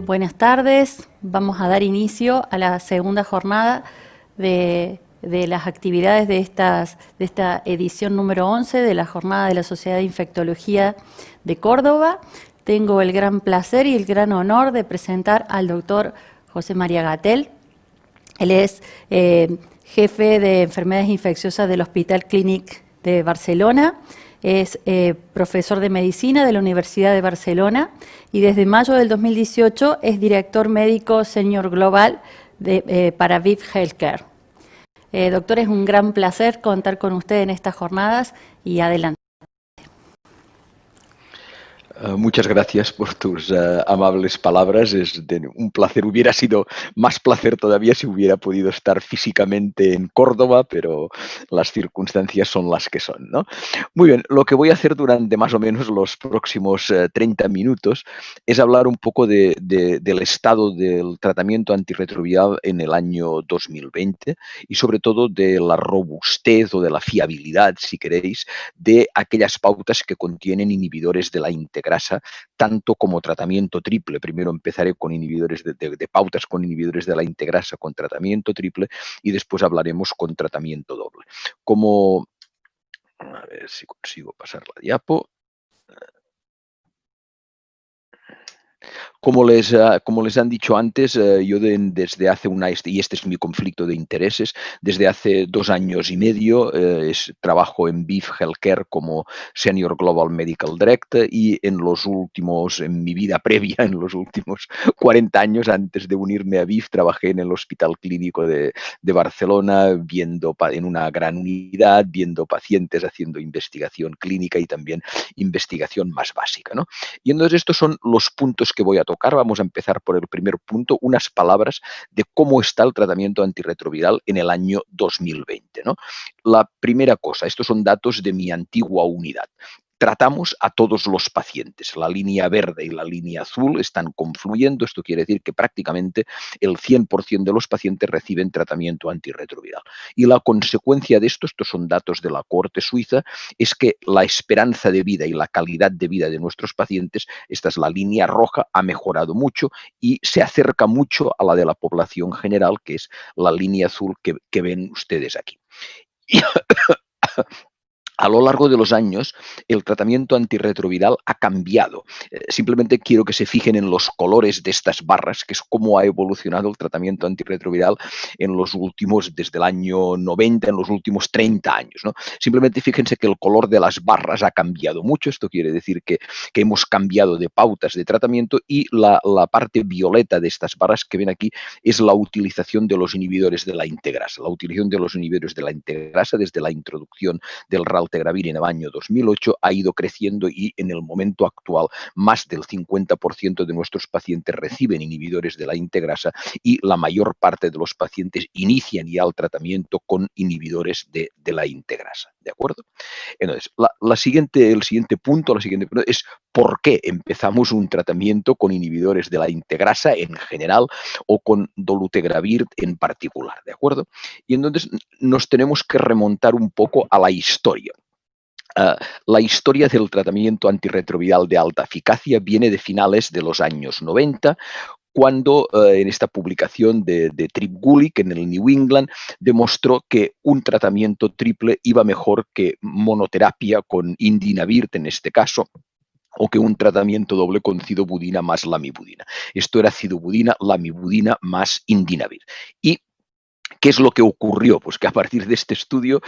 Buenas tardes. Vamos a dar inicio a la segunda jornada de las actividades de esta edición número 11 de la jornada de la Sociedad de Infectología de Córdoba. Tengo el gran placer y el gran honor de presentar al doctor José María Gatell. Él es jefe de enfermedades infecciosas del Hospital Clínic de Barcelona. Es profesor de medicina de la Universidad de Barcelona y desde mayo del 2018 es director médico senior global para VIV Healthcare. Doctor, es un gran placer contar con usted en estas jornadas y adelante. Muchas gracias por tus amables palabras. Es un placer. Hubiera sido más placer todavía si hubiera podido estar físicamente en Córdoba, pero las circunstancias son las que son, ¿no? Muy bien, lo que voy a hacer durante más o menos los próximos 30 minutos es hablar un poco del estado del tratamiento antirretroviral en el año 2020 y sobre todo de la robustez o de la fiabilidad, si queréis, de aquellas pautas que contienen inhibidores de la integrasa, tanto como tratamiento triple. Primero empezaré con inhibidores de pautas con inhibidores de la integrasa con tratamiento triple y después hablaremos con tratamiento doble. A ver si consigo pasar la diapo. Como les han dicho antes, yo desde hace y este es mi conflicto de intereses, desde hace 2 años y medio trabajo en VIV Healthcare como Senior Global Medical Director y en mi vida previa, en los últimos 40 años antes de unirme a VIV, trabajé en el Hospital Clínico de Barcelona, en una gran unidad, viendo pacientes, haciendo investigación clínica y también investigación más básica, ¿no? Y entonces estos son los puntos que voy a tocar. Vamos a empezar por el primer punto, unas palabras de cómo está el tratamiento antirretroviral en el año 2020, ¿no? La primera cosa, estos son datos de mi antigua unidad. Tratamos a todos los pacientes. La línea verde y la línea azul están confluyendo. Esto quiere decir que prácticamente el 100% de los pacientes reciben tratamiento antirretroviral. Y la consecuencia de esto, estos son datos de la Corte Suiza, es que la esperanza de vida y la calidad de vida de nuestros pacientes, esta es la línea roja, ha mejorado mucho y se acerca mucho a la de la población general, que es la línea azul que ven ustedes aquí. A lo largo de los años, el tratamiento antirretroviral ha cambiado. Simplemente quiero que se fijen en los colores de estas barras, que es cómo ha evolucionado el tratamiento antirretroviral desde el año 90, en los últimos 30 años, ¿no? Simplemente fíjense que el color de las barras ha cambiado mucho. Esto quiere decir que hemos cambiado de pautas de tratamiento y la parte violeta de estas barras que ven aquí es la utilización de los inhibidores de la integrasa. La utilización de los inhibidores de la integrasa desde la introducción del raltegravir en el año 2008 ha ido creciendo y en el momento actual más del 50% de nuestros pacientes reciben inhibidores de la integrasa y la mayor parte de los pacientes inician ya el tratamiento con inhibidores de la integrasa. ¿De acuerdo? Entonces, el siguiente punto es por qué empezamos un tratamiento con inhibidores de la integrasa en general o con dolutegravir en particular. ¿De acuerdo? Y entonces nos tenemos que remontar un poco a la historia. La historia del tratamiento antirretroviral de alta eficacia viene de finales de los años 90, cuando en esta publicación de Trip Gulick en el New England demostró que un tratamiento triple iba mejor que monoterapia con indinavir en este caso, o que un tratamiento doble con cidobudina más lamivudina. Esto era cidobudina, lamivudina más indinavir. Y ¿qué es lo que ocurrió? Pues que a partir de este estudio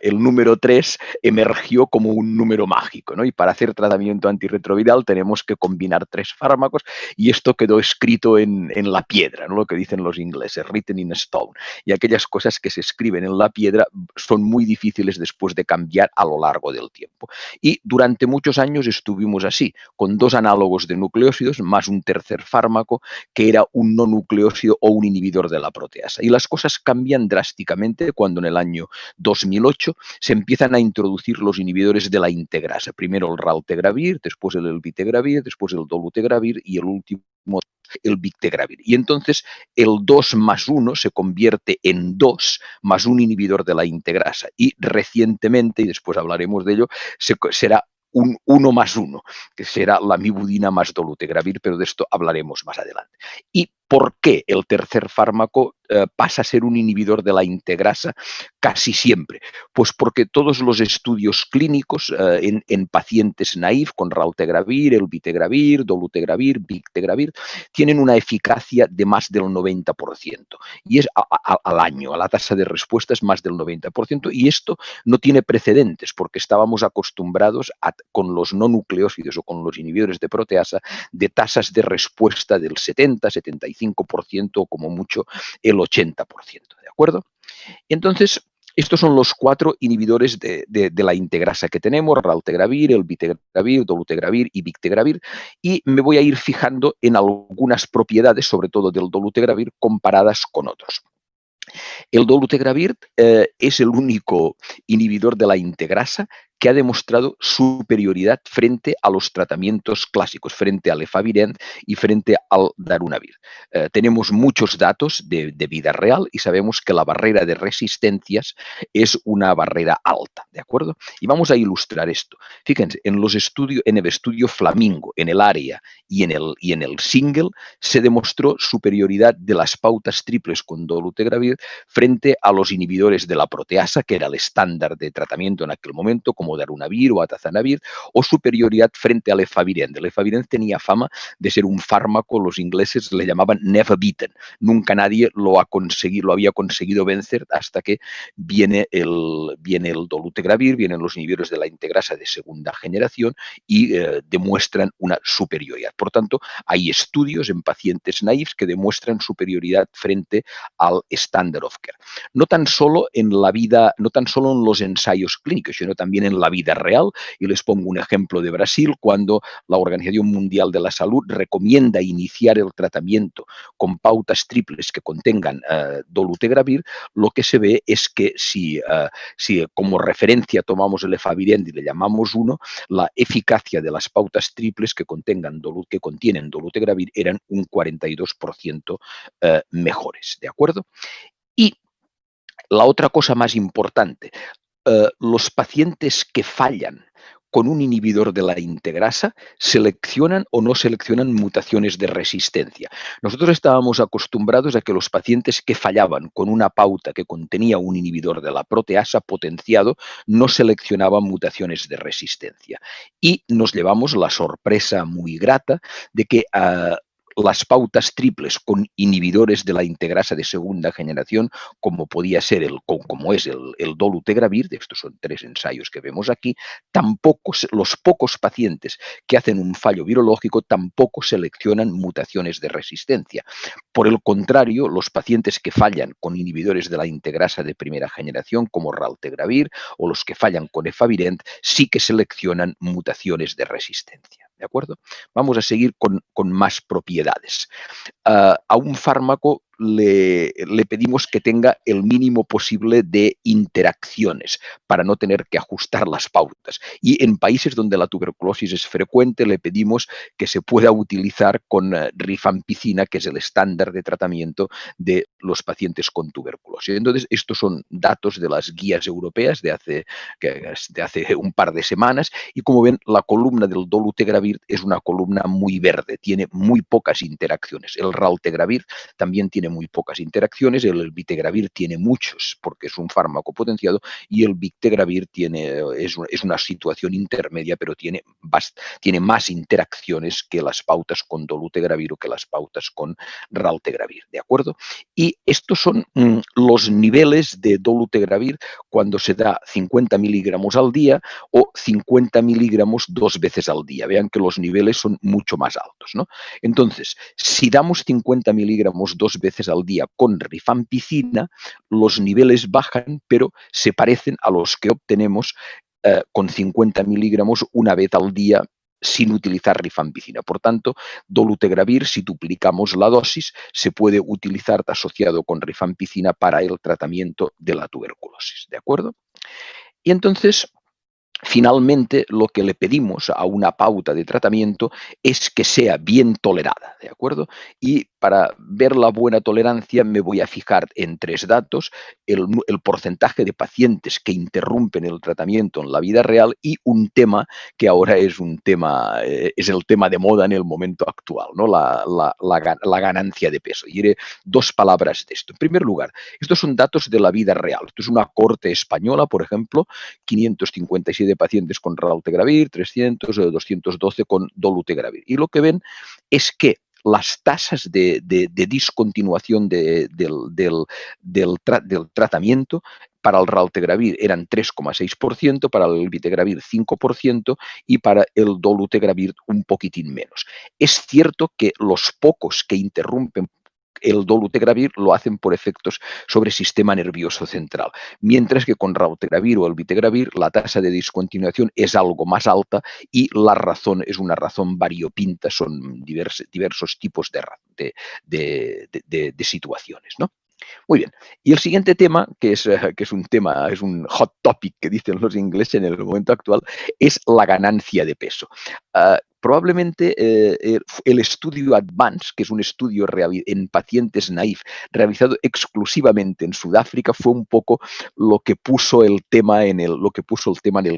el número 3 emergió como un número mágico, ¿no? Y para hacer tratamiento antirretroviral tenemos que combinar 3 fármacos y esto quedó escrito en la piedra, ¿no? Lo que dicen los ingleses, written in stone. Y aquellas cosas que se escriben en la piedra son muy difíciles después de cambiar a lo largo del tiempo. Y durante muchos años estuvimos así, con 2 análogos de nucleósidos más un tercer fármaco que era un no nucleósido o un inhibidor de la proteasa. Y las cosas cambian drásticamente cuando en el año 2008 se empiezan a introducir los inhibidores de la integrasa. Primero el raltegravir, después el elvitegravir, después el dolutegravir y el último el bictegravir. Y entonces el 2 más 1 se convierte en 2 más un inhibidor de la integrasa. Y recientemente, y después hablaremos de ello, será un 1 más 1, que será la mibudina más dolutegravir, pero de esto hablaremos más adelante. ¿Y por qué el tercer fármaco pasa a ser un inhibidor de la integrasa casi siempre? Pues porque todos los estudios clínicos en pacientes naïf con raltegravir, elvitegravir, dolutegravir, bictegravir, tienen una eficacia de más del 90%. Y es al año, a la tasa de respuesta es más del 90%. Y esto no tiene precedentes porque estábamos acostumbrados con los no nucleósidos o con los inhibidores de proteasa de tasas de respuesta del 70, 75% o como mucho el 80%, ¿de acuerdo? Entonces, estos son los 4 inhibidores de la integrasa que tenemos: raltegravir, elvitegravir, dolutegravir y bictegravir, y me voy a ir fijando en algunas propiedades, sobre todo del dolutegravir, comparadas con otros. El dolutegravir es el único inhibidor de la integrasa que ha demostrado superioridad frente a los tratamientos clásicos, frente al efavirenz y frente al darunavir. Tenemos muchos datos de vida real y sabemos que la barrera de resistencias es una barrera alta, ¿de acuerdo? Y vamos a ilustrar esto. Fíjense, en el estudio Flamingo, en el área y en el single, se demostró superioridad de las pautas triples con dolutegravir frente a los inhibidores de la proteasa, que era el estándar de tratamiento en aquel momento, como darunavir o atazanavir, o superioridad frente al efavirenz. El efavirenz tenía fama de ser un fármaco, los ingleses le llamaban never beaten. Nunca nadie lo había conseguido vencer hasta que viene el dolutegravir, vienen los inhibidores de la integrasa de segunda generación y demuestran una superioridad. Por tanto, hay estudios en pacientes naïfs que demuestran superioridad frente al estándar of care. No tan solo en los ensayos clínicos, sino también en la vida real. Y les pongo un ejemplo de Brasil, cuando la Organización Mundial de la Salud recomienda iniciar el tratamiento con pautas triples que contengan dolutegravir. Lo que se ve es que si como referencia tomamos el efavirenz y le llamamos 1, la eficacia de las pautas triples que contienen dolutegravir eran un 42% mejores, ¿de acuerdo? Y la otra cosa más importante, los pacientes que fallan con un inhibidor de la integrasa seleccionan o no seleccionan mutaciones de resistencia. Nosotros estábamos acostumbrados a que los pacientes que fallaban con una pauta que contenía un inhibidor de la proteasa potenciado no seleccionaban mutaciones de resistencia. Y nos llevamos la sorpresa muy grata de que las pautas triples con inhibidores de la integrasa de segunda generación, como podía ser como es el dolutegravir, estos son 3 ensayos que vemos aquí, tampoco los pocos pacientes que hacen un fallo virológico tampoco seleccionan mutaciones de resistencia. Por el contrario, los pacientes que fallan con inhibidores de la integrasa de primera generación, como raltegravir, o los que fallan con efavirenz, sí que seleccionan mutaciones de resistencia. ¿De acuerdo? Vamos a seguir con más propiedades. A un fármaco le pedimos que tenga el mínimo posible de interacciones para no tener que ajustar las pautas. Y en países donde la tuberculosis es frecuente, le pedimos que se pueda utilizar con rifampicina, que es el estándar de tratamiento de los pacientes con tuberculosis. Entonces, estos son datos de las guías europeas de hace un par de semanas, y como ven, la columna del dolutegravir es una columna muy verde, tiene muy pocas interacciones. El raltegravir también tiene muy pocas interacciones, el elvitegravir tiene muchos porque es un fármaco potenciado, y el bictegravir es una situación intermedia, pero tiene más interacciones que las pautas con dolutegravir o que las pautas con raltegravir, ¿de acuerdo? Y estos son los niveles de dolutegravir cuando se da 50 miligramos al día o 50 miligramos 2 veces al día. Vean que los niveles son mucho más altos, ¿no? Entonces, si damos 50 miligramos 2 veces al día con rifampicina, los niveles bajan, pero se parecen a los que obtenemos con 50 miligramos una vez al día sin utilizar rifampicina. Por tanto, dolutegravir, si duplicamos la dosis, se puede utilizar asociado con rifampicina para el tratamiento de la tuberculosis, ¿de acuerdo? Y entonces, finalmente, lo que le pedimos a una pauta de tratamiento es que sea bien tolerada, ¿de acuerdo? Y para ver la buena tolerancia me voy a fijar en 3 datos: el porcentaje de pacientes que interrumpen el tratamiento en la vida real y un tema que ahora es un tema, es el tema de moda en el momento actual, ¿no? La ganancia de peso. Y diré 2 palabras de esto. En primer lugar, estos son datos de la vida real. Esto es una corte española, por ejemplo, 557 pacientes con raltegravir, 300, 212 con dolutegravir. Y lo que ven es que las tasas de discontinuación del tratamiento para el raltegravir eran 3,6%, para el vitegravir 5% y para el dolutegravir un poquitín menos. Es cierto que los pocos que interrumpen el dolutegravir lo hacen por efectos sobre el sistema nervioso central, mientras que con raltegravir o el vitegravir la tasa de discontinuación es algo más alta y la razón es una razón variopinta, son diversos tipos de situaciones, ¿no? Muy bien. Y el siguiente tema, que es un tema, es un hot topic que dicen los ingleses en el momento actual, es la ganancia de peso. Probablemente el estudio ADVANCE, que es un estudio en pacientes naïf realizado exclusivamente en Sudáfrica, fue un poco lo que puso el tema en el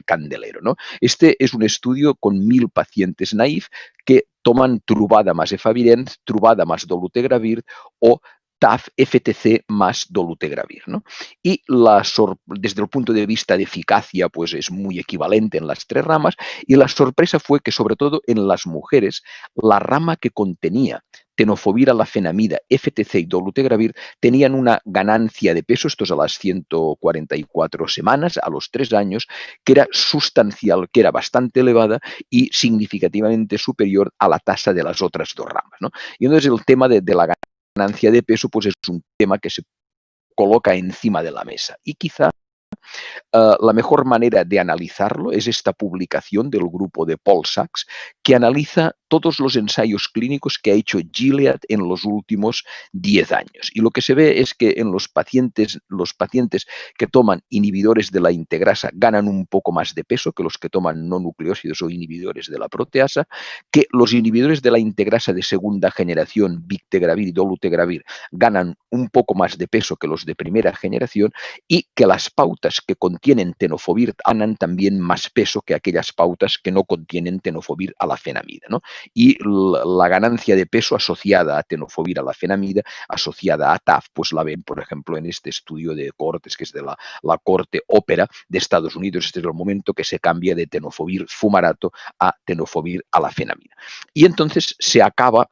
candelero, ¿no? Este es un estudio con 1.000 pacientes naïf que toman truvada más efavirenz, truvada más dolutegravir o TAF, FTC más dolutegravir, ¿no? Y desde el punto de vista de eficacia, pues es muy equivalente en las 3 ramas, y la sorpresa fue que sobre todo en las mujeres, la rama que contenía tenofovir, alafenamida, FTC y dolutegravir tenían una ganancia de peso, esto es a las 144 semanas, a los 3 años, que era sustancial, que era bastante elevada y significativamente superior a la tasa de las otras 2 ramas, ¿no? Y entonces el tema de la ganancia de peso, pues es un tema que se coloca encima de la mesa. Y quizá la mejor manera de analizarlo es esta publicación del grupo de Paul Sachs, que analiza todos los ensayos clínicos que ha hecho Gilead en los últimos 10 años. Y lo que se ve es que en los pacientes que toman inhibidores de la integrasa ganan un poco más de peso que los que toman no nucleósidos o inhibidores de la proteasa, que los inhibidores de la integrasa de segunda generación, Victegravir y Dolutegravir, ganan un poco más de peso que los de primera generación y que las pautas que contienen tenofovir ganan también más peso que aquellas pautas que no contienen tenofovir alafenamida, ¿no? Y la ganancia de peso asociada a tenofovir alafenamida, asociada a TAF, pues la ven, por ejemplo, en este estudio de cohortes que es de la corte ópera de Estados Unidos. Este es el momento que se cambia de tenofovir fumarato a tenofovir alafenamida. Y entonces se acaba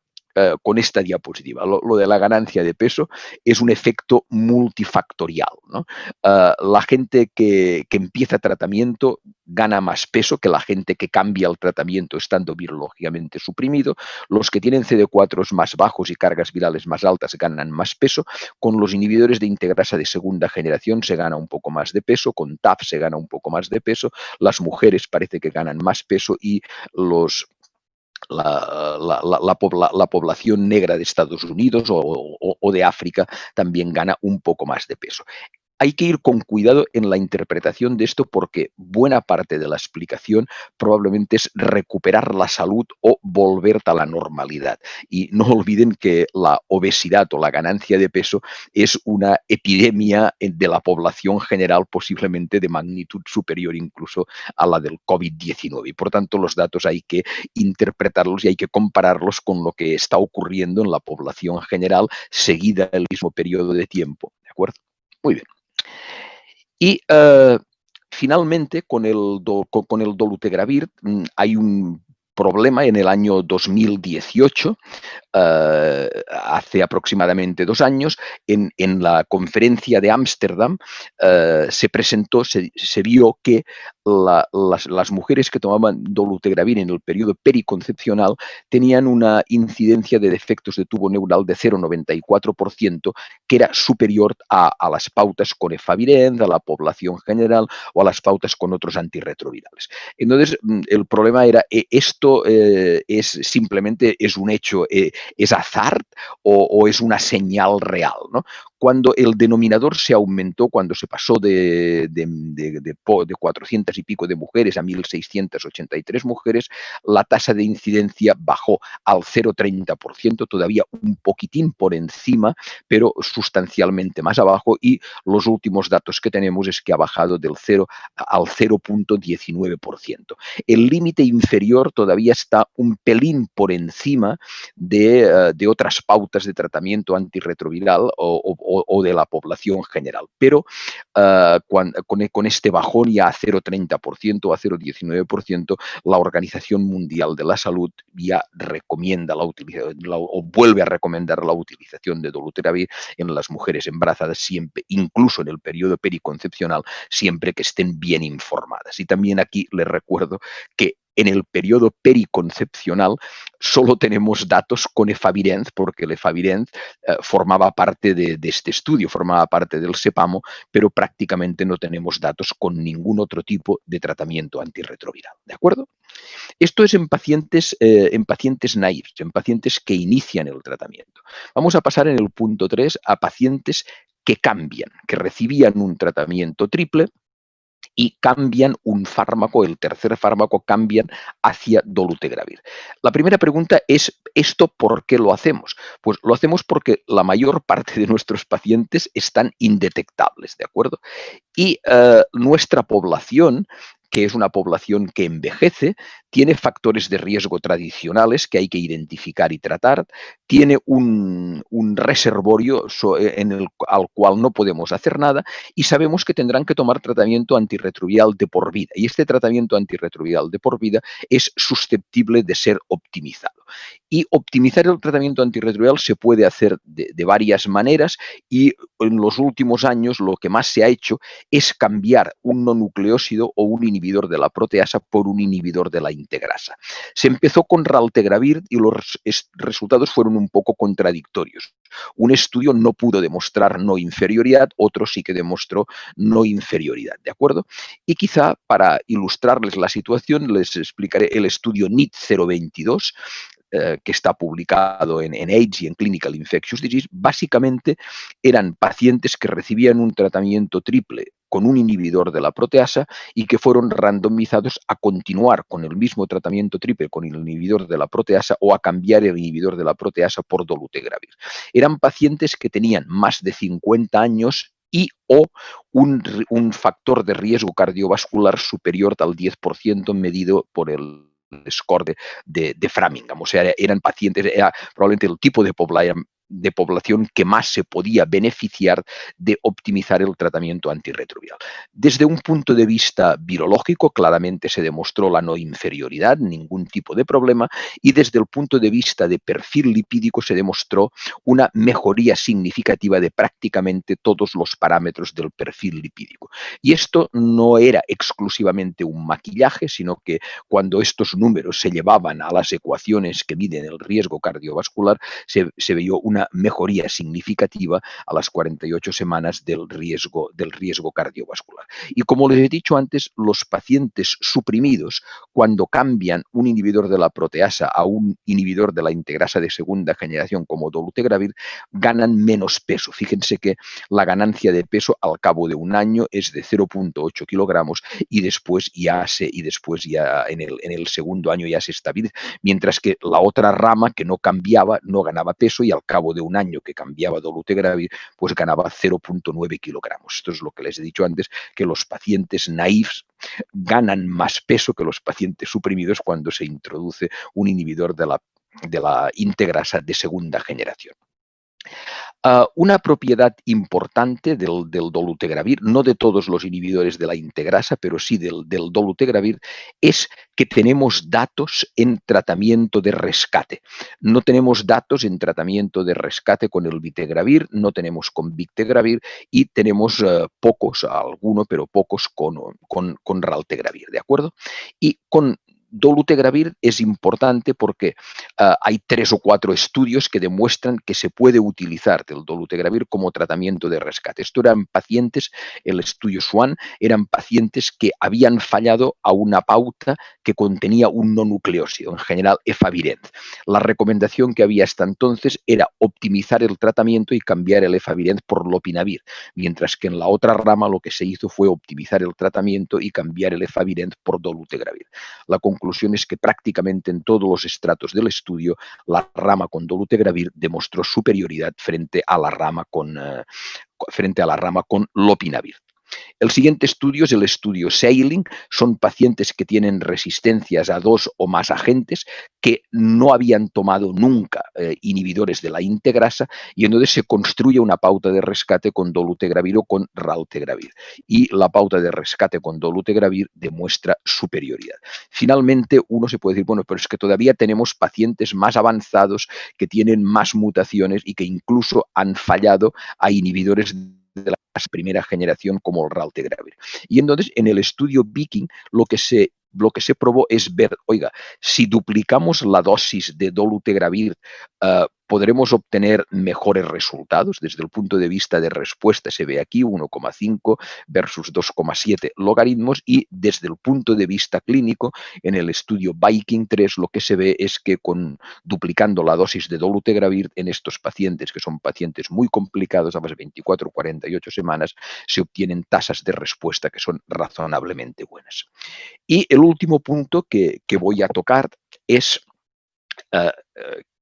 con esta diapositiva. Lo de la ganancia de peso es un efecto multifactorial, ¿no? La gente que empieza tratamiento gana más peso que la gente que cambia el tratamiento estando virológicamente suprimido. Los que tienen CD4 más bajos y cargas virales más altas ganan más peso. Con los inhibidores de integrasa de segunda generación se gana un poco más de peso. Con TAF se gana un poco más de peso. Las mujeres parece que ganan más peso y la población negra de Estados Unidos o de África también gana un poco más de peso. Hay que ir con cuidado en la interpretación de esto porque buena parte de la explicación probablemente es recuperar la salud o volver a la normalidad. Y no olviden que la obesidad o la ganancia de peso es una epidemia de la población general, posiblemente de magnitud superior incluso a la del COVID-19. Y por tanto los datos hay que interpretarlos y hay que compararlos con lo que está ocurriendo en la población general seguida el mismo periodo de tiempo. ¿De acuerdo? Muy bien. Y finalmente, con el dolutegravir hay un problema en el año 2018, hace aproximadamente 2 años, en la conferencia de Ámsterdam, se vio que las mujeres que tomaban dolutegravir en el periodo periconcepcional tenían una incidencia de defectos de tubo neural de 0,94%, que era superior a las pautas con efavirenz, a la población general o a las pautas con otros antirretrovirales. Entonces, el problema era, ¿esto es simplemente un hecho, es azar o es una señal real, ¿no? Cuando el denominador se aumentó, cuando se pasó de 400 y pico de mujeres a 1.683 mujeres, la tasa de incidencia bajó al 0,30%, todavía un poquitín por encima, pero sustancialmente más abajo, y los últimos datos que tenemos es que ha bajado del 0 al 0,19%. El límite inferior todavía está un pelín por encima de otras pautas de tratamiento antirretroviral o de la población general, pero con este bajón ya a 0,30% o a 0,19%, la Organización Mundial de la Salud ya recomienda o vuelve a recomendar la utilización de dolutegravir en las mujeres embarazadas, siempre, incluso en el periodo periconcepcional, siempre que estén bien informadas. Y también aquí les recuerdo que en el periodo periconcepcional solo tenemos datos con efavirenz, porque el efavirenz formaba parte de este estudio, formaba parte del SEPAMO, pero prácticamente no tenemos datos con ningún otro tipo de tratamiento antirretroviral. ¿De acuerdo? Esto es en pacientes naïves, en pacientes que inician el tratamiento. Vamos a pasar en el punto 3 a pacientes que cambian, que recibían un tratamiento triple y cambian un fármaco, el tercer fármaco, cambian hacia dolutegravir. La primera pregunta es, ¿esto por qué lo hacemos? Pues lo hacemos porque la mayor parte de nuestros pacientes están indetectables, ¿de acuerdo? Y nuestra población, que es una población que envejece, tiene factores de riesgo tradicionales que hay que identificar y tratar, tiene un reservorio al cual no podemos hacer nada, y sabemos que tendrán que tomar tratamiento antirretroviral de por vida. Y este tratamiento antirretroviral de por vida es susceptible de ser optimizado. Y optimizar el tratamiento antirretroviral se puede hacer de varias maneras, y en los últimos años lo que más se ha hecho es cambiar un no nucleósido o un inhibidor de la proteasa por un inhibidor de la integrasa. Se empezó con raltegravir y los resultados fueron un poco contradictorios. Un estudio no pudo demostrar no inferioridad, otro sí que demostró no inferioridad, ¿de acuerdo? Y quizá para ilustrarles la situación les explicaré el estudio NIT 022, que está publicado en AIDS y en Clinical Infectious Disease. Básicamente eran pacientes que recibían un tratamiento triple con un inhibidor de la proteasa y que fueron randomizados a continuar con el mismo tratamiento triple con el inhibidor de la proteasa o a cambiar el inhibidor de la proteasa por dolutegravir. Eran pacientes que tenían más de 50 años y o un factor de riesgo cardiovascular superior al 10% medido por el score de Framingham. O sea, eran pacientes, era probablemente el tipo de población que más se podía beneficiar de optimizar el tratamiento antirretroviral. Desde un punto de vista virológico, claramente se demostró la no inferioridad, ningún tipo de problema, y desde el punto de vista de perfil lipídico se demostró una mejoría significativa de prácticamente todos los parámetros del perfil lipídico. Y esto no era exclusivamente un maquillaje, sino que cuando estos números se llevaban a las ecuaciones que miden el riesgo cardiovascular, se vio una mejoría significativa a las 48 semanas del riesgo cardiovascular. Y como les he dicho antes, los pacientes suprimidos, cuando cambian un inhibidor de la proteasa a un inhibidor de la integrasa de segunda generación como dolutegravir, ganan menos peso. Fíjense que la ganancia de peso al cabo de un año es de 0,8 kilogramos y después ya en el segundo año ya se estabiliza, mientras que la otra rama que no cambiaba, no ganaba peso, y al cabo de un año que cambiaba dolutegravir, pues ganaba 0,9 kilogramos. Esto es lo que les he dicho antes, que los pacientes naïfs ganan más peso que los pacientes suprimidos cuando se introduce un inhibidor de la integrasa de segunda generación. Una propiedad importante del dolutegravir, no de todos los inhibidores de la integrasa, pero sí del dolutegravir, es que tenemos datos en tratamiento de rescate. No tenemos datos en tratamiento de rescate con el vitegravir, no tenemos con victegravir, y tenemos pocos, alguno, pero pocos con raltegravir, ¿de acuerdo? Y con dolutegravir es importante porque hay 3 o 4 estudios que demuestran que se puede utilizar el dolutegravir como tratamiento de rescate. Esto eran pacientes, el estudio SWAN, eran pacientes que habían fallado a una pauta que contenía un no nucleósido, en general efavirenz. La recomendación que había hasta entonces era optimizar el tratamiento y cambiar el efavirenz por lopinavir, mientras que en la otra rama lo que se hizo fue optimizar el tratamiento y cambiar el efavirenz por dolutegravir. La conclusión es que prácticamente en todos los estratos del estudio la rama con dolutegravir demostró superioridad frente a la rama con lopinavir. El siguiente estudio es el estudio Sailing. Son pacientes que tienen resistencias a 2 o más agentes que no habían tomado nunca inhibidores de la integrasa y entonces se construye una pauta de rescate con dolutegravir o con raltegravir. Y la pauta de rescate con dolutegravir demuestra superioridad. Finalmente, uno se puede decir, bueno, pero es que todavía tenemos pacientes más avanzados que tienen más mutaciones y que incluso han fallado a inhibidores de la primera generación como el raltegravir. Y entonces en el estudio Viking lo que se probó es ver, oiga, si duplicamos la dosis de dolutegravir, podremos obtener mejores resultados. Desde el punto de vista de respuesta se ve aquí 1,5 versus 2,7 logaritmos y desde el punto de vista clínico en el estudio Viking 3 lo que se ve es que duplicando la dosis de dolutegravir en estos pacientes, que son pacientes muy complicados a las 24 o 48 semanas, se obtienen tasas de respuesta que son razonablemente buenas. Y el último punto que voy a tocar es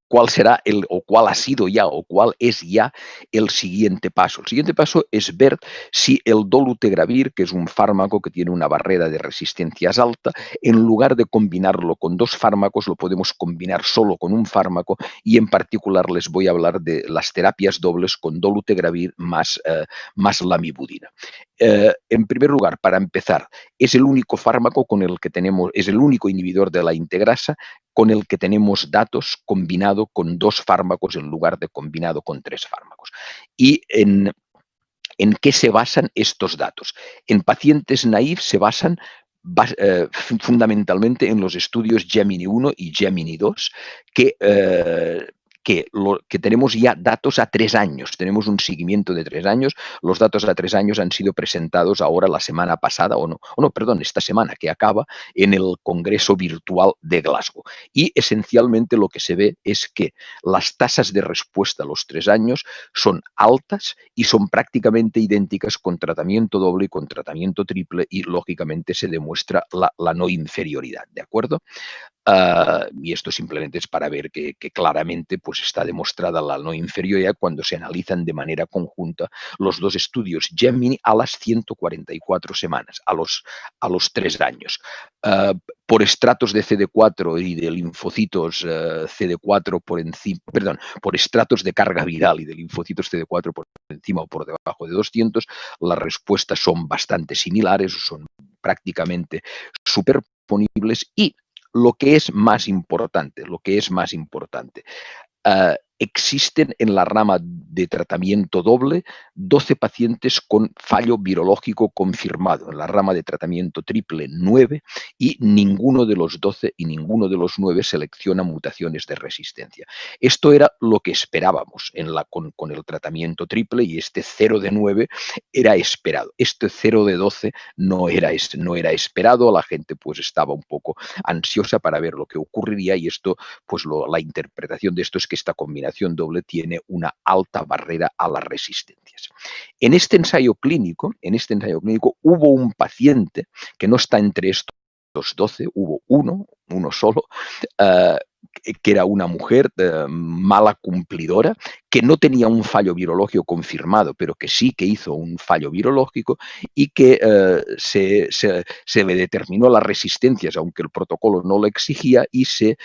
cuál será o cuál ha sido ya o cuál es ya el siguiente paso. El siguiente paso es ver si el dolutegravir, que es un fármaco que tiene una barrera de resistencias alta, en lugar de combinarlo con 2 fármacos, lo podemos combinar solo con un fármaco y en particular les voy a hablar de las terapias dobles con dolutegravir más lamivudina. En primer lugar, para empezar, es el único fármaco con el que tenemos, es el único inhibidor de la integrasa con el que tenemos datos combinado con 2 fármacos en lugar de combinado con 3 fármacos. ¿Y en qué se basan estos datos? En pacientes naïf se basan fundamentalmente en los estudios Gemini 1 y Gemini 2, que tenemos ya datos a 3 años. Tenemos un seguimiento de 3 años. Los datos a 3 años han sido presentados ahora la semana pasada, esta semana que acaba, en el Congreso Virtual de Glasgow. Y esencialmente lo que se ve es que las tasas de respuesta a los 3 años son altas y son prácticamente idénticas con tratamiento doble y con tratamiento triple y lógicamente se demuestra la no inferioridad, ¿de acuerdo? Y esto simplemente es para ver que claramente pues, está demostrada la no inferioridad cuando se analizan de manera conjunta los 2 estudios Gemini a las 144 semanas, a los 3 años. Por estratos de CD4 y de linfocitos CD4 por estratos de carga viral y de linfocitos CD4 por encima o por debajo de 200, las respuestas son bastante similares, son prácticamente superponibles y lo que es más importante, existen en la rama de tratamiento doble 12 pacientes con fallo virológico confirmado, en la rama de tratamiento triple 9 y ninguno de los 12 y ninguno de los 9 selecciona mutaciones de resistencia. Esto era lo que esperábamos con el tratamiento triple y este 0 de 9 era esperado. Este 0 de 12 no era esperado, la gente pues estaba un poco ansiosa para ver lo que ocurriría y esto pues la interpretación de esto es que esta combinación doble tiene una alta barrera a las resistencias. En este ensayo clínico hubo un paciente que no está entre estos 12, hubo uno solo, que era una mujer mala cumplidora, que no tenía un fallo virológico confirmado, pero que sí que hizo un fallo virológico y que se le determinó las resistencias, aunque el protocolo no lo exigía, y se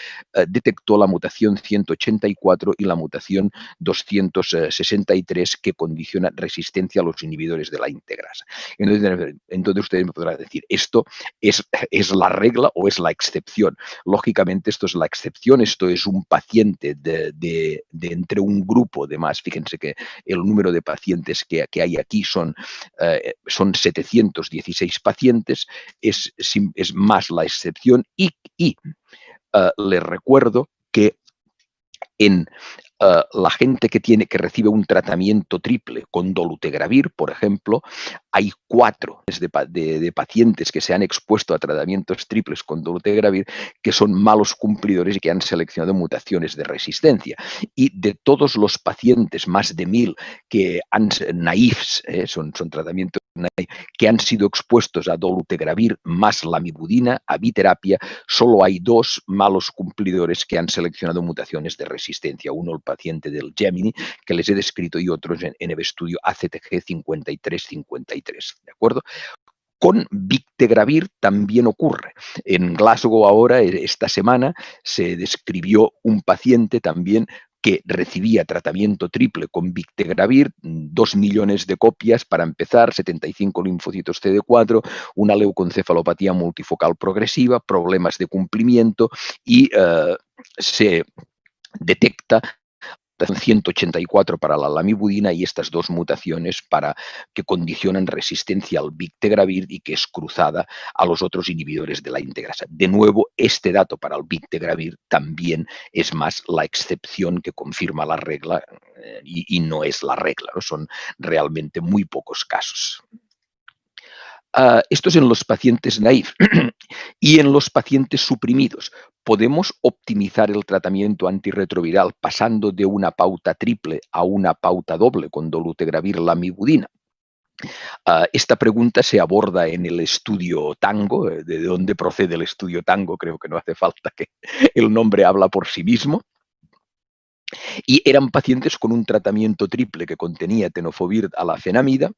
detectó la mutación 184 y la mutación 263 que condiciona resistencia a los inhibidores de la integrasa. Entonces ustedes me podrán decir, ¿esto es la regla o es la excepción? Lógicamente esto es la excepción, esto es un paciente de entre un grupo grupo de más. Fíjense que el número de pacientes que hay aquí son 716 pacientes, es más la excepción y les recuerdo que en la gente que recibe un tratamiento triple con dolutegravir, por ejemplo, hay 4 de pacientes que se han expuesto a tratamientos triples con dolutegravir que son malos cumplidores y que han seleccionado mutaciones de resistencia. Y de todos los pacientes, más de 1000 que han naifs, son tratamientos que han sido expuestos a dolutegravir más lamivudina, a biterapia, solo hay 2 malos cumplidores que han seleccionado mutaciones de resistencia. Uno, el paciente del Gemini, que les he descrito, y otros en el estudio ACTG 5353, ¿de acuerdo? Con Bictegravir también ocurre. En Glasgow ahora, esta semana, se describió un paciente también que recibía tratamiento triple con Bictegravir, 2 millones de copias para empezar, 75 linfocitos CD4, una leucoencefalopatía multifocal progresiva, problemas de cumplimiento y se detecta 184 para la lamivudina y estas 2 mutaciones que condicionan resistencia al Bictegravir y que es cruzada a los otros inhibidores de la integrasa. De nuevo, este dato para el Bictegravir también es más la excepción que confirma la regla y no es la regla, ¿no? Son realmente muy pocos casos. Esto es en los pacientes naïf. Y en los pacientes suprimidos, ¿podemos optimizar el tratamiento antirretroviral pasando de una pauta triple a una pauta doble con dolutegravir lamivudina? Esta pregunta se aborda en el estudio Tango. ¿De dónde procede el estudio Tango? Creo que no hace falta que el nombre habla por sí mismo. Y eran pacientes con un tratamiento triple que contenía tenofovir a la fenamida,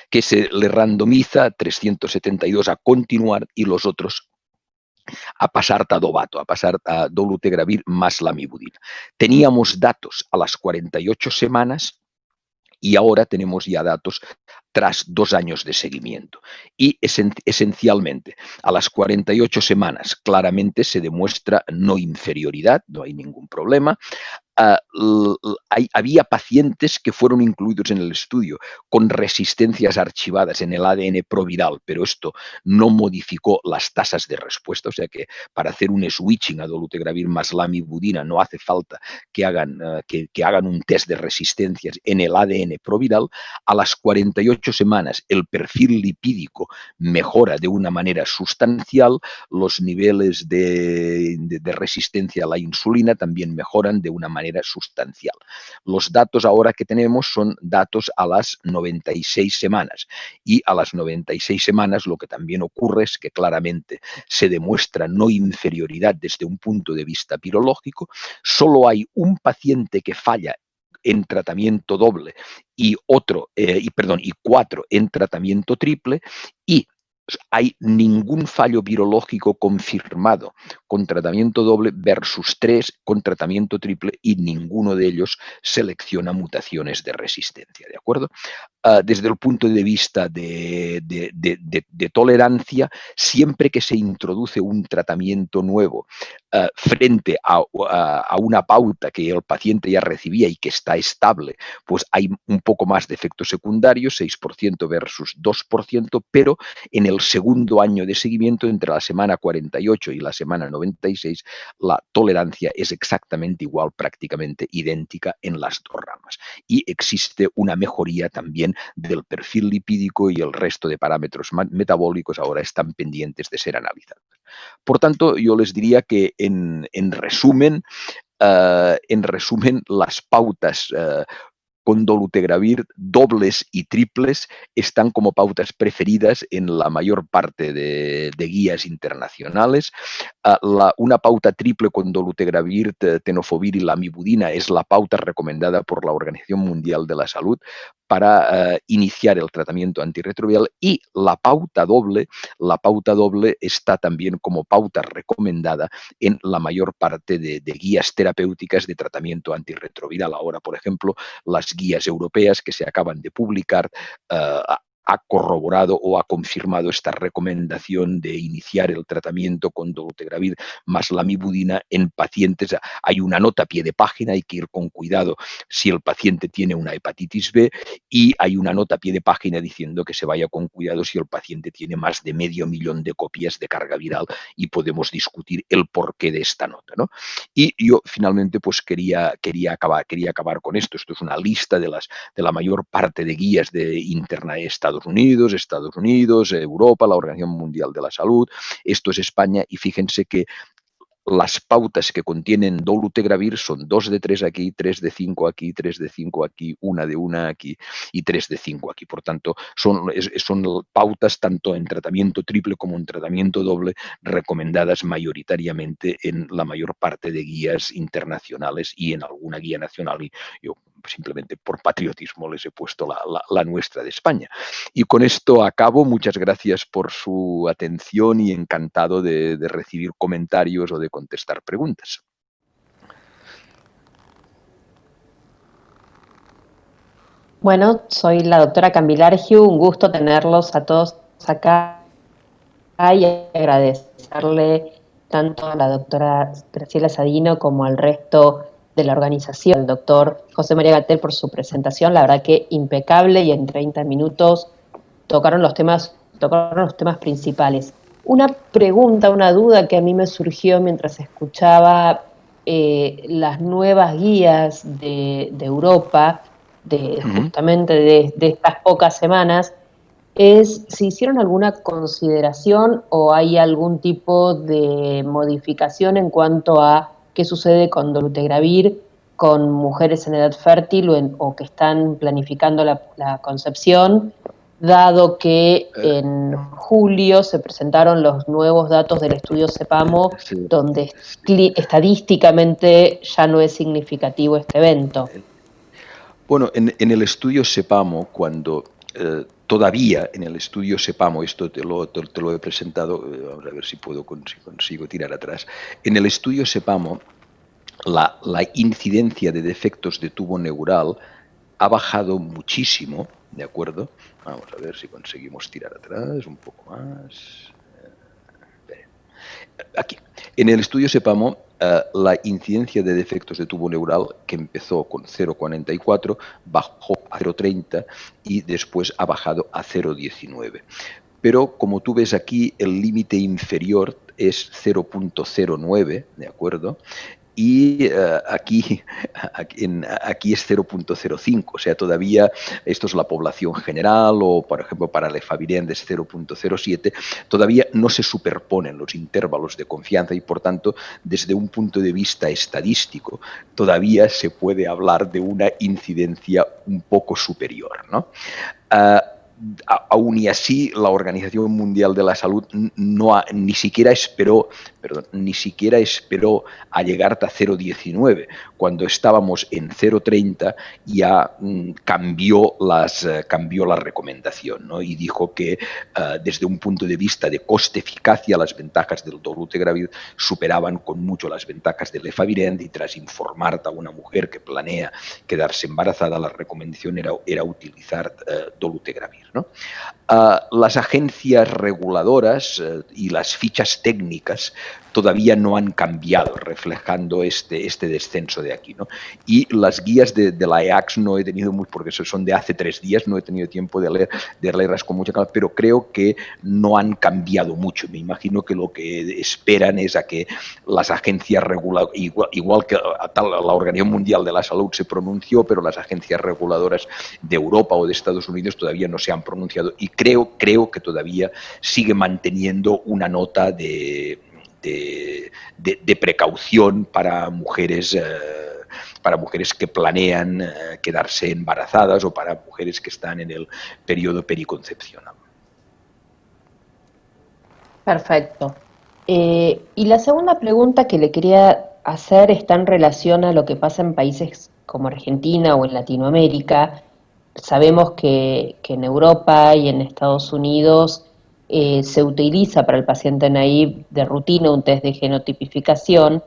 que se le randomiza 372 a continuar y los otros a pasar Tadobato, a pasar a dolutegravir más lamivudina. Teníamos datos a las 48 semanas y ahora tenemos ya datos tras 2 años de seguimiento. Y esencialmente, a las 48 semanas claramente se demuestra no inferioridad, no hay ningún problema. Había pacientes que fueron incluidos en el estudio con resistencias archivadas en el ADN proviral, pero esto no modificó las tasas de respuesta, o sea que para hacer un switching a dolutegravir más lamivudina no hace falta que hagan un test de resistencias en el ADN proviral. A las 48 semanas el perfil lipídico mejora de una manera sustancial, los niveles de resistencia a la insulina también mejoran de una manera sustancial. Los datos ahora que tenemos son datos a las 96 semanas y a las 96 semanas lo que también ocurre es que claramente se demuestra no inferioridad desde un punto de vista virológico. Solo hay un paciente que falla en tratamiento doble y 4 en tratamiento triple, y hay ningún fallo virológico confirmado con tratamiento doble versus 3 con tratamiento triple y ninguno de ellos selecciona mutaciones de resistencia, ¿de acuerdo? Desde el punto de vista de tolerancia, siempre que se introduce un tratamiento nuevo frente a una pauta que el paciente ya recibía y que está estable, pues hay un poco más de efectos secundarios, 6% versus 2%, pero en el segundo año de seguimiento, entre la semana 48 y la semana 96, la tolerancia es exactamente igual, prácticamente idéntica en las 2 ramas. Y existe una mejoría también del perfil lipídico y el resto de parámetros metabólicos ahora están pendientes de ser analizados. Por tanto, yo les diría que en resumen, las pautas con dolutegravir dobles y triples están como pautas preferidas en la mayor parte de guías internacionales. Una pauta triple con dolutegravir, tenofovir y lamivudina es la pauta recomendada por la Organización Mundial de la Salud para iniciar el tratamiento antirretroviral, y la pauta doble está también como pauta recomendada en la mayor parte de guías terapéuticas de tratamiento antirretroviral. Ahora, por ejemplo, las guías europeas que se acaban de publicar ha corroborado o ha confirmado esta recomendación de iniciar el tratamiento con dolutegravir más lamivudina en pacientes. Hay una nota a pie de página, hay que ir con cuidado si el paciente tiene una hepatitis B, y hay una nota a pie de página diciendo que se vaya con cuidado si el paciente tiene más de 500.000 de copias de carga viral, y podemos discutir el porqué de esta nota, ¿no? Y yo finalmente pues quería acabar con esto. Esto es una lista de la mayor parte de guías de interna Estados Unidos, Europa, la Organización Mundial de la Salud. Esto es España, y fíjense que las pautas que contienen dolutegravir son 2 de 3 aquí, 3 de 5 aquí, 3 de 5 aquí, 1 de 1 aquí y 3 de 5 aquí. Por tanto, son pautas tanto en tratamiento triple como en tratamiento doble, recomendadas mayoritariamente en la mayor parte de guías internacionales y en alguna guía nacional. Y yo simplemente por patriotismo les he puesto la nuestra de España. Y con esto acabo. Muchas gracias por su atención y encantado de recibir comentarios o de contestar preguntas. Bueno, soy la doctora Cambilargiu, un gusto tenerlos a todos acá y agradecerle tanto a la doctora Graciela Sadino como al resto de la organización, al doctor José María Gatell por su presentación, la verdad que impecable, y en 30 minutos tocaron los temas principales. Una pregunta, una duda que a mí me surgió mientras escuchaba las nuevas guías de Europa, justamente de estas pocas semanas, es si hicieron alguna consideración o hay algún tipo de modificación en cuanto a qué sucede con dolutegravir con mujeres en edad fértil o que están planificando la concepción, dado que en julio se presentaron los nuevos datos del estudio CEPAMO, donde estadísticamente ya no es significativo este evento. Bueno, en el estudio CEPAMO, cuando todavía en el estudio CEPAMO, esto te lo he presentado, vamos a ver si consigo tirar atrás. En el estudio CEPAMO, la incidencia de defectos de tubo neural ha bajado muchísimo, ¿de acuerdo? Vamos a ver si conseguimos tirar atrás un poco más. Aquí. En el estudio CEPAMO, la incidencia de defectos de tubo neural, que empezó con 0,44, bajó a 0,30 y después ha bajado a 0,19. Pero como tú ves aquí, el límite inferior es 0,09, ¿de acuerdo? Y aquí es 0,05, o sea, todavía esto es la población general, o por ejemplo para el efavirenz es 0,07, todavía no se superponen los intervalos de confianza, y por tanto desde un punto de vista estadístico todavía se puede hablar de una incidencia un poco superior, ¿no? Aún y así, la Organización Mundial de la Salud ni siquiera esperó a llegar a 0,19. Cuando estábamos en 0,30 ya cambió la recomendación, ¿no? Y dijo que desde un punto de vista de coste-eficacia, las ventajas del dolutegravir superaban con mucho las ventajas del efavirenz, y tras informar a una mujer que planea quedarse embarazada, la recomendación era utilizar dolutegravir, ¿no? Las agencias reguladoras y las fichas técnicas todavía no han cambiado, reflejando este descenso de aquí, ¿no? Y las guías de la EACS no he tenido mucho, porque son de hace 3 días, no he tenido tiempo de leerlas con mucha calma, pero creo que no han cambiado mucho. Me imagino que lo que esperan es a que las agencias reguladoras, igual que la Organización Mundial de la Salud se pronunció, pero las agencias reguladoras de Europa o de Estados Unidos todavía no se han pronunciado, y creo que todavía sigue manteniendo una nota de precaución para mujeres que planean quedarse embarazadas, o para mujeres que están en el periodo periconcepcional. Perfecto. Y la segunda pregunta que le quería hacer está en relación a lo que pasa en países como Argentina o en Latinoamérica. Sabemos que en Europa y en Estados Unidos se utiliza para el paciente naive de rutina un test de genotipificación.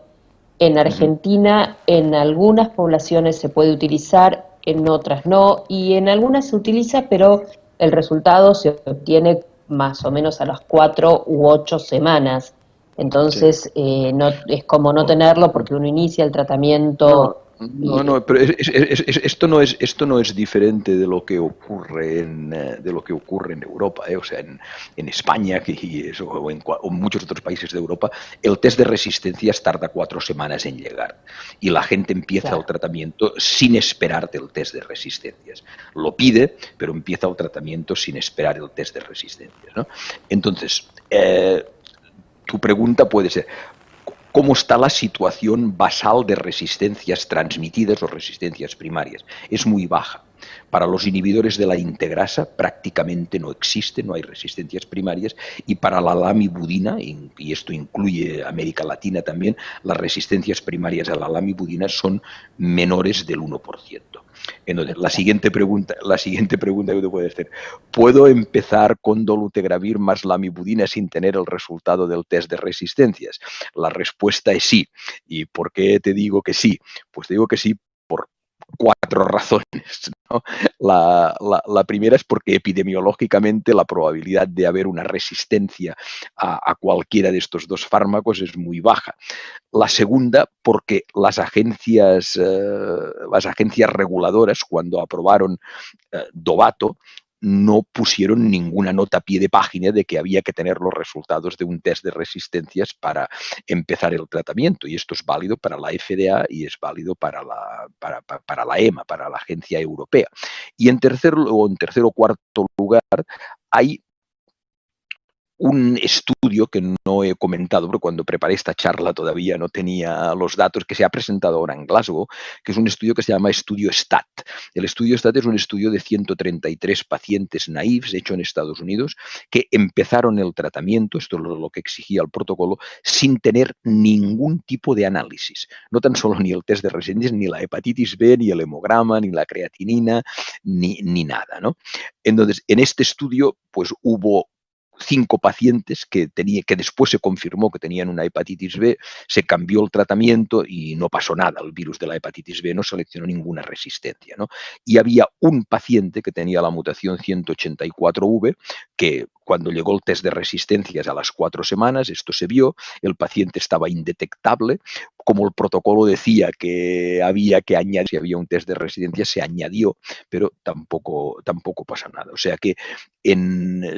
En Argentina, en algunas poblaciones se puede utilizar, en otras no, y en algunas se utiliza, pero el resultado se obtiene más o menos a las 4 u 8 semanas. Entonces, no, es como no tenerlo porque uno inicia el tratamiento. Pero esto no es diferente de lo que ocurre en Europa, ¿eh? O sea, en España o en muchos otros países de Europa, el test de resistencias tarda 4 semanas en llegar y la gente empieza el tratamiento sin esperarte el test de resistencias. Lo pide, pero empieza el tratamiento sin esperar el test de resistencias, ¿no? Entonces, tu pregunta puede ser: ¿cómo está la situación basal de resistencias transmitidas o resistencias primarias? Es muy baja. Para los inhibidores de la integrasa prácticamente no existe, no hay resistencias primarias, y para la lamivudina, y esto incluye América Latina también, las resistencias primarias a la lamivudina son menores del 1%. Entonces, la siguiente pregunta que te puede hacer: ¿puedo empezar con dolutegravir más lamivudina sin tener el resultado del test de resistencias? La respuesta es sí. ¿Y por qué te digo que sí? Pues te digo que sí por 4 razones, ¿no? La primera es porque epidemiológicamente la probabilidad de haber una resistencia a cualquiera de estos dos fármacos es muy baja. La segunda, porque las agencias reguladoras, cuando aprobaron Dovato, no pusieron ninguna nota a pie de página de que había que tener los resultados de un test de resistencias para empezar el tratamiento. Y esto es válido para la FDA y es válido para la EMA, para la Agencia Europea. Y en tercer o cuarto lugar, hay un estudio que no he comentado, porque cuando preparé esta charla todavía no tenía los datos, que se ha presentado ahora en Glasgow, que es un estudio que se llama Estudio STAT. El Estudio STAT es un estudio de 133 pacientes naïfs hecho en Estados Unidos que empezaron el tratamiento, esto es lo que exigía el protocolo, sin tener ningún tipo de análisis. No tan solo ni el test de resistencias, ni la hepatitis B, ni el hemograma, ni la creatinina, ni nada, ¿no? Entonces, en este estudio, pues hubo 5 pacientes que después se confirmó que tenían una hepatitis B, se cambió el tratamiento y no pasó nada. El virus de la hepatitis B no seleccionó ninguna resistencia, ¿no? Y había un paciente que tenía la mutación 184V que cuando llegó el test de resistencias a las 4 semanas, esto se vio, el paciente estaba indetectable. Como el protocolo decía que había que añadir, si había un test de resistencia, se añadió, pero tampoco pasa nada. O sea que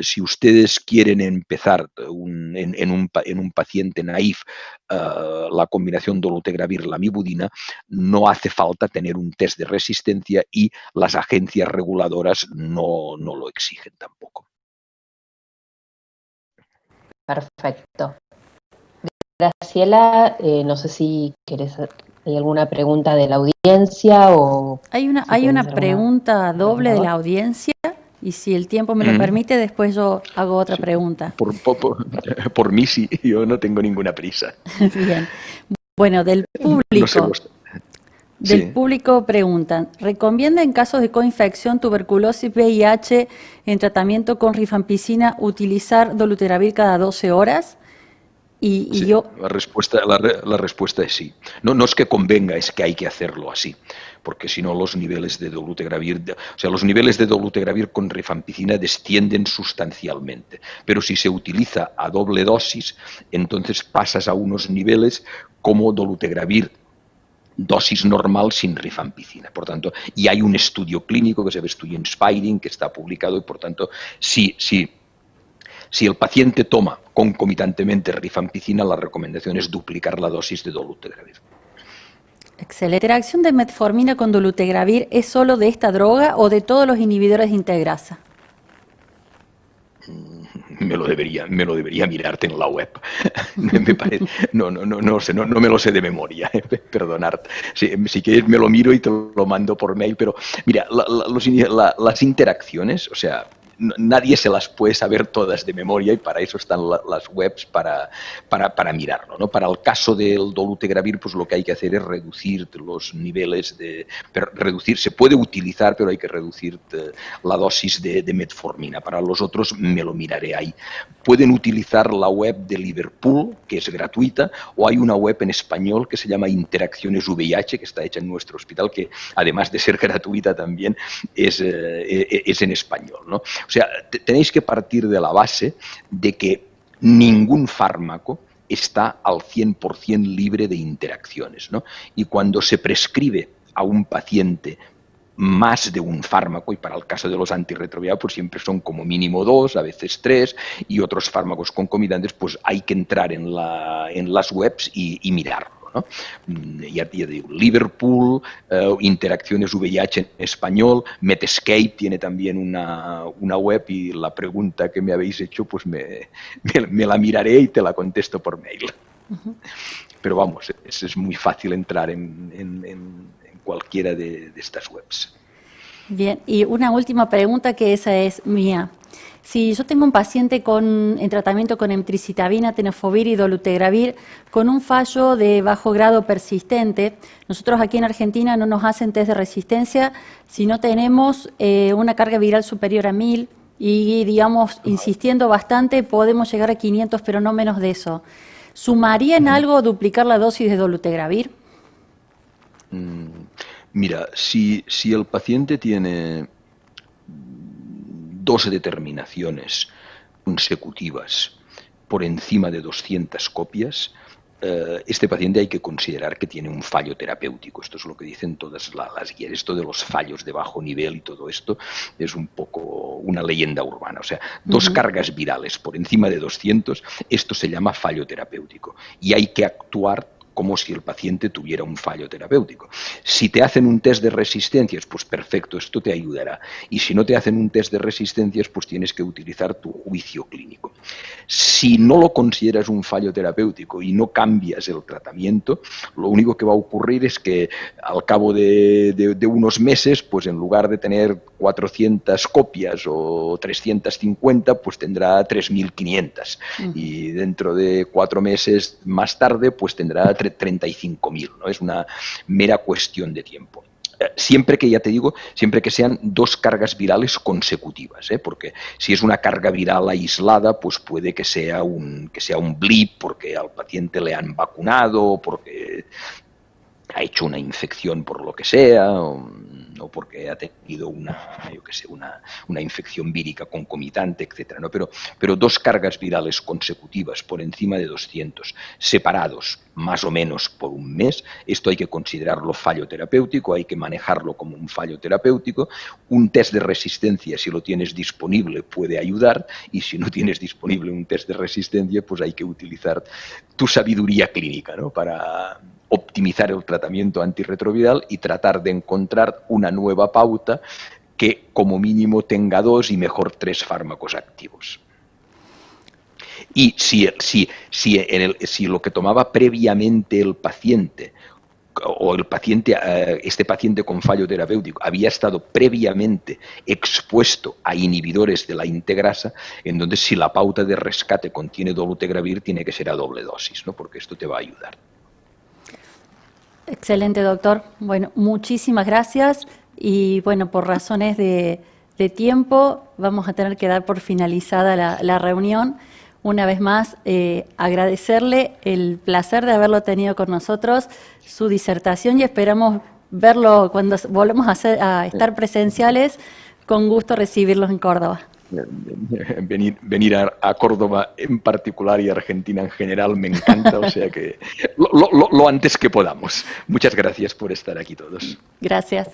si ustedes quieren empezar en un paciente naïf la combinación dolutegravir-lamivudina, no hace falta tener un test de resistencia y las agencias reguladoras no lo exigen tampoco. Perfecto. Graciela, no sé si hay alguna pregunta de la audiencia o... Hay una pregunta doble de la audiencia y si el tiempo me lo permite, después yo hago otra pregunta. Por mí sí, yo no tengo ninguna prisa. Bien. Bueno, del público. Del público preguntan: ¿recomienda en casos de coinfección, tuberculosis, VIH en tratamiento con rifampicina utilizar dolutegravir cada 12 horas? Sí, la respuesta es sí. No es que convenga, es que hay que hacerlo así, porque si no los niveles de dolutegravir, los niveles de dolutegravir con rifampicina descienden sustancialmente, pero si se utiliza a doble dosis, entonces pasas a unos niveles como dolutegravir dosis normal sin rifampicina. Por tanto, y hay un estudio clínico que se llama Estudio Inspiring, que está publicado, y por tanto, si el paciente toma concomitantemente rifampicina, la recomendación es duplicar la dosis de dolutegravir. Excelente. ¿La interacción de metformina con dolutegravir es solo de esta droga o de todos los inhibidores de integrasa? Me lo debería mirarte en la web. Me parece, no sé, no me lo sé de memoria, perdonad. Si quieres me lo miro y te lo mando por mail, pero mira, las interacciones, o sea, nadie se las puede saber todas de memoria y para eso están las webs para mirarlo, ¿no? Para el caso del dolutegravir, pues lo que hay que hacer es reducir los niveles se puede utilizar, pero hay que reducir la dosis de metformina. Para los otros me lo miraré ahí. Pueden utilizar la web de Liverpool, que es gratuita, o hay una web en español que se llama Interacciones VIH, que está hecha en nuestro hospital, que además de ser gratuita también es en español, ¿no? O sea, tenéis que partir de la base de que ningún fármaco está al 100% libre de interacciones, ¿no? Y cuando se prescribe a un paciente más de un fármaco, y para el caso de los antirretrovirales pues siempre son como mínimo 2, a veces 3, y otros fármacos concomitantes, pues hay que entrar en las webs y mirarlo, ¿no? Ya digo, Liverpool, Interacciones VIH en español, Medscape tiene también una web, y la pregunta que me habéis hecho pues me la miraré y te la contesto por mail. Pero vamos, es muy fácil entrar en cualquiera de estas webs. Bien, y una última pregunta, que esa es mía. Si yo tengo un paciente en tratamiento con emtricitabina, tenofovir y dolutegravir con un fallo de bajo grado persistente, nosotros aquí en Argentina no nos hacen test de resistencia si no tenemos una carga viral superior a 1000 y, digamos, insistiendo bastante, podemos llegar a 500, pero no menos de eso. ¿Sumaría en algo duplicar la dosis de dolutegravir? Mira, si el paciente tiene 2 determinaciones consecutivas por encima de 200 copias, este paciente hay que considerar que tiene un fallo terapéutico. Esto es lo que dicen todas las guías. Esto de los fallos de bajo nivel y todo esto es un poco una leyenda urbana. O sea, 2 cargas virales por encima de 200, esto se llama fallo terapéutico. Y hay que actuar como si el paciente tuviera un fallo terapéutico. Si te hacen un test de resistencias, pues perfecto, esto te ayudará. Y si no te hacen un test de resistencias, pues tienes que utilizar tu juicio clínico. Si no lo consideras un fallo terapéutico y no cambias el tratamiento, lo único que va a ocurrir es que al cabo de unos meses, pues en lugar de tener 400 copias o 350, pues tendrá 3.500. Y dentro de 4 meses más tarde, pues tendrá 35.000, ¿no? Es una mera cuestión de tiempo. Siempre que, ya te digo, siempre que sean 2 cargas virales consecutivas, porque si es una carga viral aislada, pues puede que sea un blip porque al paciente le han vacunado, porque ha hecho una infección por lo que sea, o porque ha tenido una infección vírica concomitante, etcétera, ¿no? Pero 2 cargas virales consecutivas por encima de 200, separados más o menos por un mes, esto hay que considerarlo fallo terapéutico, hay que manejarlo como un fallo terapéutico. Un test de resistencia, si lo tienes disponible, puede ayudar, y si no tienes disponible un test de resistencia, pues hay que utilizar tu sabiduría clínica, ¿no? Para optimizar el tratamiento antirretroviral y tratar de encontrar una nueva pauta que como mínimo tenga 2 y mejor 3 fármacos activos. Y si lo que tomaba previamente el paciente o este paciente con fallo terapéutico había estado previamente expuesto a inhibidores de la integrasa, entonces si la pauta de rescate contiene dolutegravir, tiene que ser a doble dosis, ¿no? Porque esto te va a ayudar. Excelente, doctor. Bueno, muchísimas gracias y bueno, por razones de tiempo vamos a tener que dar por finalizada la reunión. Una vez más, agradecerle el placer de haberlo tenido con nosotros, su disertación, y esperamos verlo cuando volvamos a estar presenciales. Con gusto recibirlos en Córdoba. Venir a Córdoba en particular y a Argentina en general me encanta, o sea que lo antes que podamos. Muchas gracias por estar aquí todos. Gracias.